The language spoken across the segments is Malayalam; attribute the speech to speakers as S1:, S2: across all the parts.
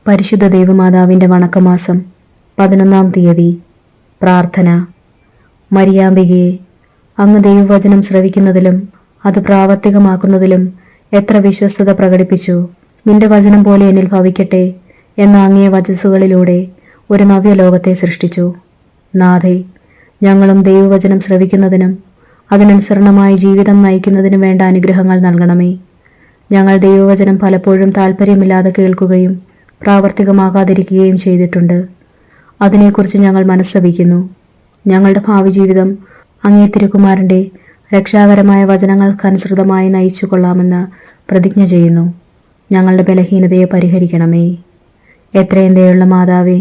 S1: പരിശുദ്ധ ദൈവമാതാവിൻ്റെ വണക്കമാസം 11-ാം തീയതി. പ്രാർത്ഥന. മരിയാമ്പികയെ, അങ്ങ് ദൈവവചനം ശ്രവിക്കുന്നതിലും അത് പ്രാവർത്തികമാക്കുന്നതിലും എത്ര വിശ്വസ്തത പ്രകടിപ്പിച്ചു. നിന്റെ വചനം പോലെ എന്നിൽ ഭവിക്കട്ടെ എന്ന അങ്ങേ വചസ്സുകളിലൂടെ ഒരു നവ്യലോകത്തെ സൃഷ്ടിച്ചു. നാഥേ, ഞങ്ങളും ദൈവവചനം ശ്രവിക്കുന്നതിനും അതിനനുസരണമായി ജീവിതം നയിക്കുന്നതിനും വേണ്ട അനുഗ്രഹങ്ങൾ നൽകണമേ. ഞങ്ങൾ ദൈവവചനം പലപ്പോഴും താല്പര്യമില്ലാതെ കേൾക്കുകയും പ്രാവർത്തികമാകാതിരിക്കുകയും ചെയ്തിട്ടുണ്ട്. അതിനെക്കുറിച്ച് ഞങ്ങൾ മനസ്തപിക്കുന്നു. ഞങ്ങളുടെ ഭാവി ജീവിതം അങ്ങേ തിരുക്കുമാരൻ്റെ രക്ഷാകരമായ വചനങ്ങൾക്കനുസൃതമായി നയിച്ചു കൊള്ളാമെന്ന് പ്രതിജ്ഞ ചെയ്യുന്നു. ഞങ്ങളുടെ ബലഹീനതയെ പരിഹരിക്കണമേ. എത്രയും ദയുള്ള മാതാവേ,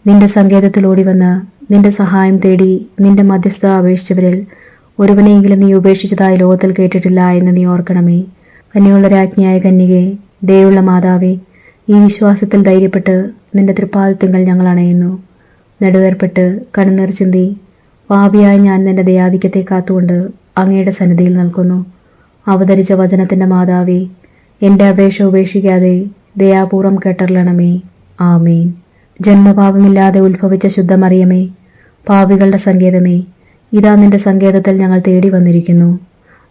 S1: നിന്റെ സങ്കേതത്തിലോടി വന്ന് നിന്റെ സഹായം തേടി നിന്റെ മധ്യസ്ഥ അപേക്ഷിച്ചവരിൽ ഒരുവനെയെങ്കിലും നീ ഉപേക്ഷിച്ചതായി ലോകത്തിൽ കേട്ടിട്ടില്ല എന്ന് നീ ഓർക്കണമേ. കന്യകളുടെ രാജ്ഞിയായ കന്യകേ, ദയുള്ള മാതാവേ, ഈ വിശ്വാസത്തിൽ ധൈര്യപ്പെട്ട് നിന്റെ തൃപ്പാദത്തിങ്കൽ ഞങ്ങൾ അണയുന്നു. നെടുവേർപ്പെട്ട് കണ്ണുനീർ ചിന്തി പാപിയായ ഞാൻ നിന്റെ ദയാധിക്യത്തെ കാത്തുകൊണ്ട് അങ്ങയുടെ സന്നിധിയിൽ നിൽക്കുന്നു. അവതരിച്ച വചനത്തിന്റെ മാതാവേ, എൻ്റെ അപേക്ഷ ഉപേക്ഷിക്കാതെ ദയാപൂർവം കേട്ടറിയണമേ. ആമേൻ. ജന്മപാപമില്ലാതെ ഉത്ഭവിച്ച ശുദ്ധമറിയമേ, പാപികളുടെ സങ്കേതമേ, ഇതാ നിന്റെ സങ്കേതത്തിൽ ഞങ്ങൾ തേടി വന്നിരിക്കുന്നു.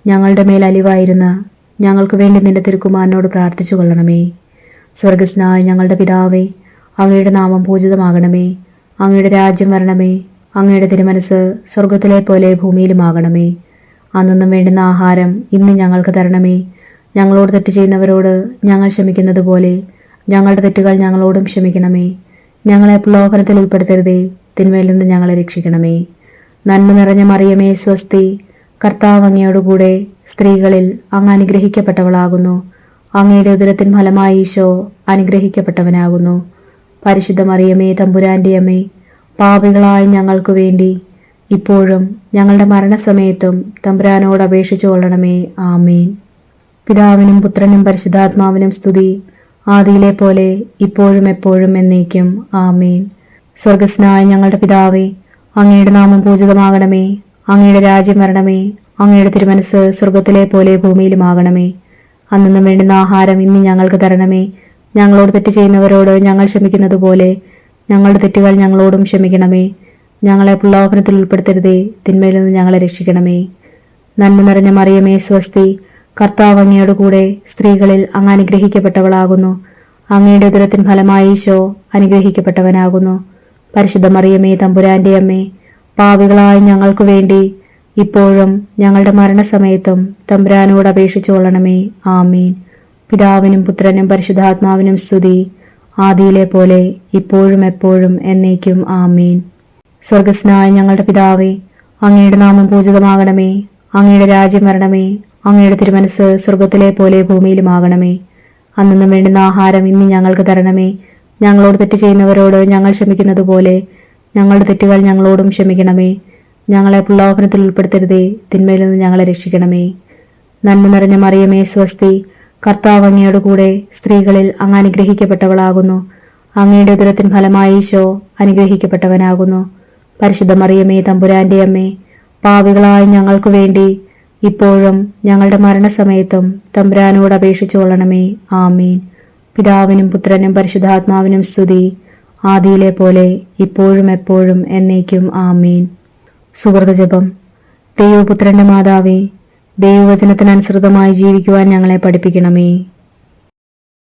S1: ഞങ്ങളുടെ മേൽ അലിവായിരുന്ന ഞങ്ങൾക്ക് വേണ്ടി നിന്റെ തിരുക്കുമാരനോട് പ്രാർത്ഥിച്ചു കൊള്ളണമേ. സ്വർഗസ്നായ ഞങ്ങളുടെ പിതാവേ, അങ്ങയുടെ നാമം പൂജിതമാകണമേ. അങ്ങയുടെ രാജ്യം വരണമേ. അങ്ങയുടെ തിരുമനസ് സ്വർഗത്തിലെ പോലെ ഭൂമിയിലുമാകണമേ. അന്നും വേണ്ടുന്ന ആഹാരം ഇന്ന് ഞങ്ങൾക്ക് തരണമേ. ഞങ്ങളോട് തെറ്റ് ചെയ്യുന്നവരോട് ഞങ്ങൾ ക്ഷമിക്കുന്നത് പോലെ ഞങ്ങളുടെ തെറ്റുകൾ ഞങ്ങളോടും ക്ഷമിക്കണമേ. ഞങ്ങളെ പ്രലോഭനത്തിൽ ഉൾപ്പെടുത്തരുതേ, തിന്മയിൽ നിന്ന് ഞങ്ങളെ രക്ഷിക്കണമേ. നന്മ നിറഞ്ഞ മറിയമേ സ്വസ്തി, കർത്താവ് അങ്ങയോടുകൂടെ സ്ത്രീകളിൽ അങ്ങ് അനുഗ്രഹിക്കപ്പെട്ടവളാകുന്നു. അങ്ങയുടെ ഉദരത്തിൻ ഫലമായി ഈശോ അനുഗ്രഹിക്കപ്പെട്ടവനാകുന്നു. പരിശുദ്ധ മറിയമേ, തമ്പുരാന്റെ അമ്മേ, പാപികളായ ഞങ്ങൾക്കു വേണ്ടി ഇപ്പോഴും ഞങ്ങളുടെ മരണസമയത്തും തമ്പുരാനോട് അപേക്ഷിച്ചു കൊള്ളണമേ. ആമേൻ. പിതാവിനും പുത്രനും പരിശുദ്ധാത്മാവിനും സ്തുതി, ആദിയിലെ പോലെ ഇപ്പോഴും എപ്പോഴും എന്നേക്കും. ആമേൻ. സ്വർഗസ്നായ ഞങ്ങളുടെ പിതാവേ, അങ്ങയുടെ നാമം പൂജിതമാകണമേ. അങ്ങയുടെ രാജ്യം വരണമേ. അങ്ങയുടെ തിരുമനസ് സ്വർഗത്തിലെ പോലെ ഭൂമിയിലുമാകണമേ. അന്നും വേണ്ടുന്ന ആഹാരം ഇന്ന് ഞങ്ങൾക്ക് തരണമേ. ഞങ്ങളോട് തെറ്റ് ചെയ്യുന്നവരോട് ഞങ്ങൾ ക്ഷമിക്കുന്നത് പോലെ ഞങ്ങളുടെ തെറ്റുകൾ ഞങ്ങളോടും ക്ഷമിക്കണമേ. ഞങ്ങളെ പ്രലോഭനത്തിൽ ഉൾപ്പെടുത്തരുതേ, തിന്മയിൽ നിന്ന് ഞങ്ങളെ രക്ഷിക്കണമേ. നന്മ നിറഞ്ഞ മറിയമേ സ്വസ്തി, കർത്താവ് അങ്ങയോടുകൂടെ സ്ത്രീകളിൽ അങ്ങ് അനുഗ്രഹിക്കപ്പെട്ടവളാകുന്നു. അങ്ങയുടെ ഉദരത്തിൻ ഫലമായി ഈശോ അനുഗ്രഹിക്കപ്പെട്ടവനാകുന്നു. പരിശുദ്ധ മറിയമേ, തമ്പുരാന്റെ അമ്മേ, പാപികളായ ഞങ്ങൾക്കു വേണ്ടി ഇപ്പോഴും ഞങ്ങളുടെ മരണസമയത്തും തമ്പുരാനോട് അപേക്ഷിച്ചു കൊള്ളണമേ. ആമീൻ. പിതാവിനും പുത്രനും പരിശുദ്ധാത്മാവിനും സ്തുതി, ആദിയിലെ പോലെ ഇപ്പോഴും എപ്പോഴും എന്നേക്കും. ആമീൻ. സ്വർഗസ്നായ ഞങ്ങളുടെ പിതാവേ, അങ്ങയുടെ നാമം പൂജിതമാകണമേ. അങ്ങയുടെ രാജ്യം വരണമേ. അങ്ങയുടെ തിരുമനസ് സ്വർഗത്തിലെ പോലെ ഭൂമിയിലുമാകണമേ. അന്നും വേണ്ടുന്ന ആഹാരം ഇന്ന് ഞങ്ങൾക്ക് തരണമേ. ഞങ്ങളോട് തെറ്റ് ചെയ്യുന്നവരോട് ഞങ്ങൾ ക്ഷമിക്കുന്നത് പോലെ ഞങ്ങളുടെ തെറ്റുകൾ ഞങ്ങളോടും ക്ഷമിക്കണമേ. ഞങ്ങളെ പ്രലോഭനത്തിൽ ഉൾപ്പെടുത്തരുതേ, തിന്മയിൽ നിന്ന് ഞങ്ങളെ രക്ഷിക്കണമേ. നന്മ നിറഞ്ഞ മറിയമേ സ്വസ്തി, കർത്താവ് അങ്ങയോടുകൂടെ സ്ത്രീകളിൽ അങ്ങ് അനുഗ്രഹിക്കപ്പെട്ടവളാകുന്നു. അങ്ങയുടെ ഉദരത്തിൻ ഫലമായി ഈശോ അനുഗ്രഹിക്കപ്പെട്ടവനാകുന്നു. പരിശുദ്ധ മറിയമേ, തമ്പുരാന്റെ അമ്മേ, പാപികളായ ഞങ്ങൾക്കു വേണ്ടി ഇപ്പോഴും ഞങ്ങളുടെ മരണസമയത്തും തമ്പുരാനോട് അപേക്ഷിച്ചു കൊള്ളണമേ. ആമീൻ. പിതാവിനും പുത്രനും പരിശുദ്ധാത്മാവിനും സ്തുതി, ആദിയിലെ പോലെ ഇപ്പോഴും എപ്പോഴും എന്നേക്കും. ആമീൻ. സുഹൃതജപം. ദൈവപുത്രന്റെ മാതാവേ, ദൈവവചനത്തിനനുസൃതമായി ജീവിക്കുവാൻ ഞങ്ങളെ പഠിപ്പിക്കണമേ.